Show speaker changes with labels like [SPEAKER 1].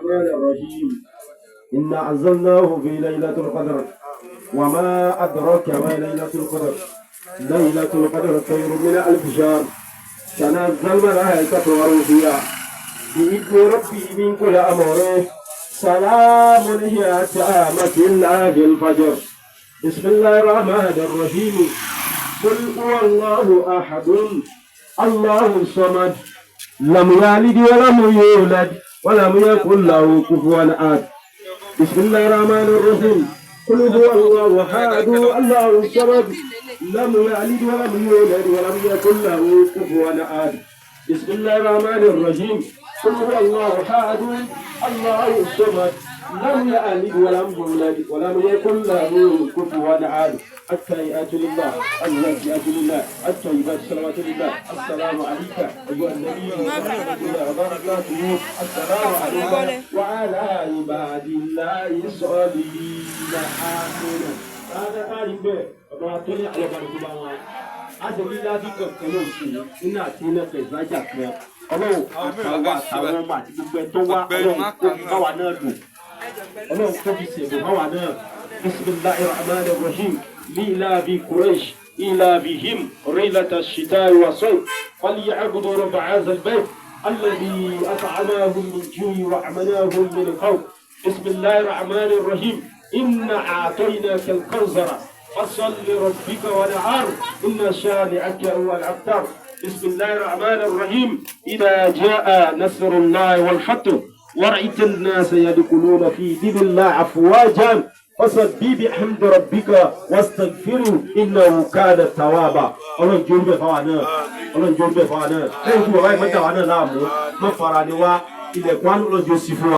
[SPEAKER 1] الرحمن الرحيم إنا أنزلناه في ليلة القدر وما أدراك ما ليلة القدر ليلة القدر خير من ألف شهر تنزل الملائكة والروح فيها بإذن ربي من كل أمر سلام هي حتى مطلع الفجر بسم الله الرحمن الرحيم قل هو الله أحد الله الصمد لم يلد ولم يولد ولم يكن له كفوا أحد بسم الله الرحمن الرحيم قل هو الله أحد الله الصمد لم يلد ولم يولد ولم يكن له كفوا أحد بسم الله الرحمن الرحيم قل هو الله أحد الله الصمد لم يلد ولم يولد ولم يكن له كفوا أحد التحيات لله الزاكيات لله الطيبات الصلوات لله السلام عليك أيها النبي ورحمة الله وبركاته السلام عليك وعلى عباد الله الصالحين آمين. هذا قال به ما طلع على بركة àtẹ̀lé láti kọ̀ọ̀kan náà sí nínú àti iná pẹ̀sájà kan ọlọ́run àtàwọn ọmọ àti gbogbo ẹ̀ tó wá ọlọ́run kó fi báwa náà dùn ọlọ́run kó fi ṣègbè báwa náà bisimilahi rahman rahim lilabi quraish ilabihim rilata shita'i wa sayf falyabudu rabba hadha albayt alladhi at'amahum min ju'i wa amanahum min khawf bisimilahi rahman rahim inna a'tainaka al-kawthara فصل لربك ونعر إن شانئك هو الأبتر بسم الله الرحمن الرحيم إذا جاء نصر الله والفتح ورأيت الناس يدخلون في دين الله أفواجا فسبح بحمد ربك واستغفره إنه كان توابا ọlọ́run jẹ́ oúnjẹ fáwa náà ọlọ́run jẹ́ oúnjẹ fáwa náà lẹ́yìn tí bàbá yìí mọ́jà wa náà láàmú mọ́ fara ni wá ilẹ̀kùn àná ọlọ́run jẹ́ ó sì fún wa.